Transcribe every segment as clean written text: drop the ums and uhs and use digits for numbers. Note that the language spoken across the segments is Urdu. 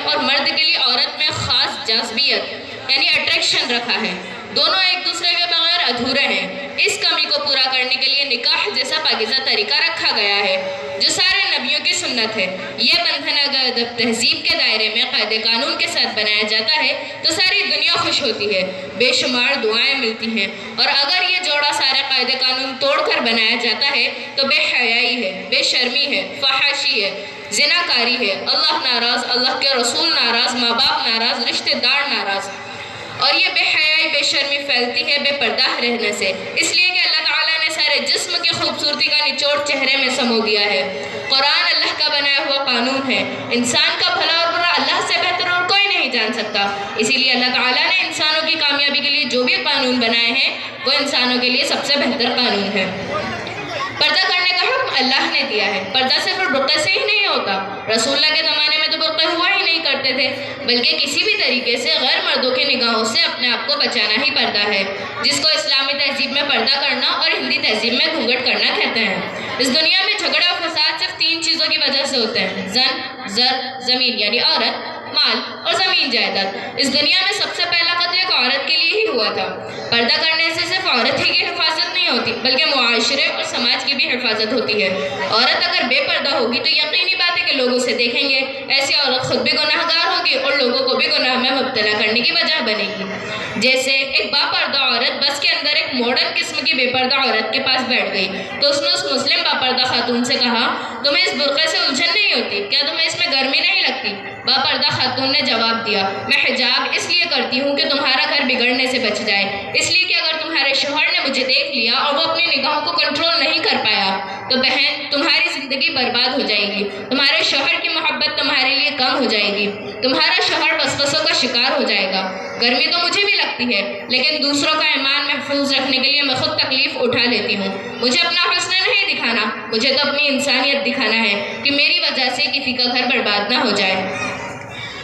اور مرد کے لیے عورت میں خاص جاذبیت یعنی اٹریکشن رکھا ہے۔ دونوں ایک دوسرے کے بغیر ادھورے ہیں۔ اس کمی کو پورا کرنے کے لیے نکاح جیسا پاکیزہ طریقہ رکھا گیا ہے جو سارے نبیوں کی سنت ہے۔ یہ بندھن اگر تہذیب کے دائرے میں قاعدے قانون کے ساتھ بنایا جاتا ہے تو ساری دنیا خوش ہوتی ہے، بے شمار دعائیں ملتی ہیں، اور اگر یہ جوڑا سارے قاعدے قانون توڑ کر بنایا جاتا ہے تو بے حیائی ہے، بے شرمی ہے، فحاشی ہے، زناکاری ہے، اللہ ناراض، اللہ کے رسول ناراض، ماں باپ ناراض، رشتہ دار ناراض، اور یہ بے حیائی بے شرمی پھیلتی ہے بے پردہ رہنے سے، اس لیے کہ اللہ تعالیٰ نے سارے جسم کی خوبصورتی کا نچوڑ چہرے میں سمو دیا ہے۔ قرآن اللہ کا بنایا ہوا قانون ہے، انسان کا بھلا اور برا اللہ سے بہتر اور کوئی نہیں جان سکتا، اسی لیے اللہ تعالیٰ نے انسانوں کی کامیابی کے لیے جو بھی قانون بنائے ہیں وہ انسانوں کے لیے سب سے بہتر قانون ہے۔ پردہ کرنے کا حکم اللہ نے دیا ہے۔ پردہ صرف برقعے سے ہی نہیں ہوتا، رسول اللہ کے زمانے میں تو برقعے ہوا ہی نہیں کرتے تھے، بلکہ کسی بھی طریقے سے غیر مردوں کی نگاہوں سے اپنے آپ کو بچانا ہی پردہ ہے، جس کو اسلامی تہذیب میں پردہ کرنا اور ہندی تہذیب میں گھونگھٹ کرنا کہتے ہیں۔ اس دنیا میں جھگڑا اور فساد صرف 3 چیزوں کی وجہ سے ہوتے ہیں: زر، زمین یعنی عورت، مال اور زمین جائیداد۔ اس دنیا میں سب سے پہلا قتل ایک عورت کے لیے ہی ہوا تھا۔ پردہ کرنے سے صرف عورت ہی کی حفاظت نہیں ہوتی بلکہ معاشرے اور سماج کی بھی حفاظت ہوتی ہے۔ عورت اگر بے پردہ ہوگی تو یقینی بات ہے کہ لوگ اسے دیکھیں گے، ایسی عورت خود بھی گناہ گار ہوگی اور لوگوں کو بھی گناہ میں مبتلا کرنے کی وجہ بنے گی۔ جیسے ایک با پردہ عورت بس کے اندر ایک ماڈرن قسم کی بے پردہ عورت کے پاس بیٹھ گئی تو اس نے اس مسلم با پردہ خاتون سے کہا، تمہیں اس برقعے سے الجھن نہیں ہوتی کیا؟ تمہیں اس میں گرمی نہیں لگتی؟ با پردہ خاتون نے جواب دیا، میں حجاب اس لیے کرتی ہوں کہ تمہارا گھر بگڑنے سے بچ جائے، اس لیے کہ اگر تمہارے شوہر نے مجھے دیکھ لیا اور وہ اپنی نگاہوں کو کنٹرول نہیں کر پایا تو بہن تمہاری زندگی برباد ہو جائے گی، تمہارے شوہر کی محبت تمہارے لیے کم ہو جائے گی، تمہارا شوہر وسوسوں کا شکار ہو جائے گا۔ گرمی تو مجھے بھی لگتی ہے لیکن دوسروں کا ایمان محفوظ رکھنے کے لیے میں خود تکلیف اٹھا لیتی ہوں۔ مجھے اپنا حسن نہیں دکھانا، مجھے تو اپنی انسانیت دکھانا ہے کہ میری وجہ سے کسی کا گھر برباد نہ ہو جائے۔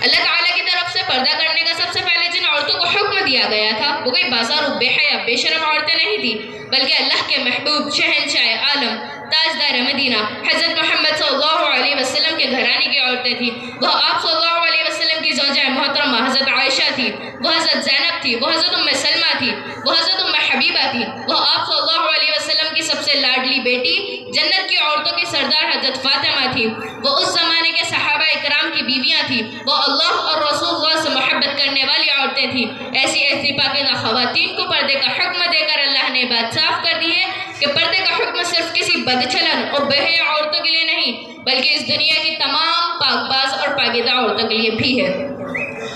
اللہ تعالیٰ کی طرف سے پردہ کرنے کا سب سے پہلے جن عورتوں کو حکم دیا گیا تھا وہ کوئی بازار و بے حیا بے شرم عورتیں نہیں تھیں بلکہ اللہ کے محبوب شہنشاہ عالم تاجدار مدینہ حضرت محمد صلی اللہ علیہ وسلم کے گھرانے کی عورتیں تھیں۔ وہ آپ صلی اللہ علیہ وسلم کی زوجہ محترمہ حضرت عائشہ تھی، وہ حضرت زینب تھی، وہ حضرت ام سلمہ تھی، وہ حضرت ام حبیبہ تھی، وہ آپ صلی اللہ علیہ وسلم کی سب سے لاڈلی بیٹی جنت کی عورتوں کی سردار حضرت فاطمہ تھی، وہ اس زمانے کے صحابہ اکرام کی بیویاں تھیں، وہ اللہ اور رسول اللہ سے محبت کرنے والی عورتیں تھیں۔ ایسی پاکیزہ خواتین کو پردے کا حکم دے کر اللہ نے بات صاف کر دی ہے کہ پردے کا حکم صرف کسی بدچلن اور بے حیا عورتوں کے لیے نہیں بلکہ اس دنیا کی تمام پاک باز اور پاکیزہ عورتوں کے لیے بھی ہے۔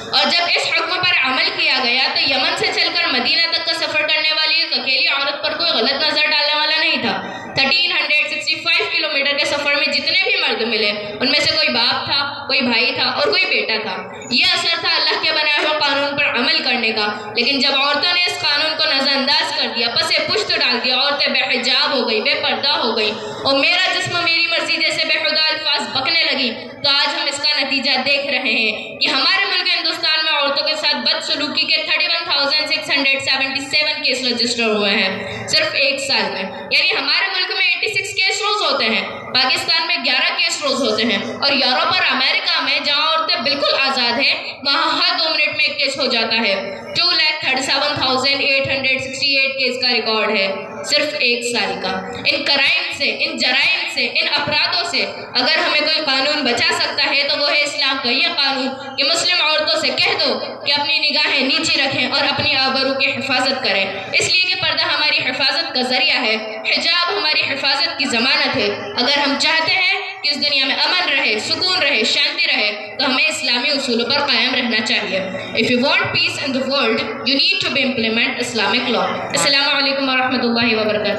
اور جب اس حکم پر عمل کیا گیا تو یمن سے چل کر مدینہ تک کا سفر کرنے والی ایک اکیلی عورت پر کوئی غلط نظر ڈالنے والا نہیں تھا۔ 1365 کلومیٹر کے سفر میں جتنے بھی مرد ملے ان میں سے کوئی باپ تھا، کوئی بھائی تھا اور کوئی بیٹا تھا۔ یہ اثر تھا اللہ کے بنائے ہوئے قانون پر عمل کرنے کا، لیکن جب عورتوں نے اس قانون کو نظر انداز کر دیا، پسے پشت ڈال دیا، عورتیں بے حجاب ہو گئی، بے پردہ ہو گئی اور میرا جسم میری مرضی جیسے بے خدا الفاظ بکنے لگی، تو آج ہم اس کا نتیجہ دیکھ رہے ہیں کہ ہمارے ملک ہندوستان میں عورتوں کے ساتھ بدسلوکی کے 31,677 کیس رجسٹر ہوئے ہیں صرف 1 سال میں، یعنی ہمارے ملک میں 86 کیس روز ہوتے ہیں، پاکستان میں 11 کیس روز ہوتے ہیں، اور یورپ اور امریکہ میں جہاں عورتیں بالکل آزاد ہیں وہاں ہر 2 منٹ میں 1 کیس ہو جاتا ہے۔ 2,37,868 کیس کا ریکارڈ ہے صرف 1 سال کا۔ ان کرائم سے، ان جرائم سے، ان اپرادوں سے اگر ہمیں کوئی قانون بچا سکتا ہے تو وہ ہے اسلام کا یہ قانون کہ مسلم عورتوں سے کہہ دو کہ اپنی نگاہیں نیچی رکھیں اور اپنی آبرو کی حفاظت کریں، اس لیے کہ پردہ ہماری حفاظت کا ذریعہ ہے، حجاب ہماری حفاظت کی ضمانت ہے۔ اگر ہم چاہتے ہیں کہ اس دنیا میں امن رہے، سکون رہے، شانتی رہے تو ہمیں اسلامی اصولوں پر قائم رہنا چاہیے۔ If you want peace in the world, you need to implement Islamic law۔ السلام علیکم ورحمۃ اللہ وبرکاتہ۔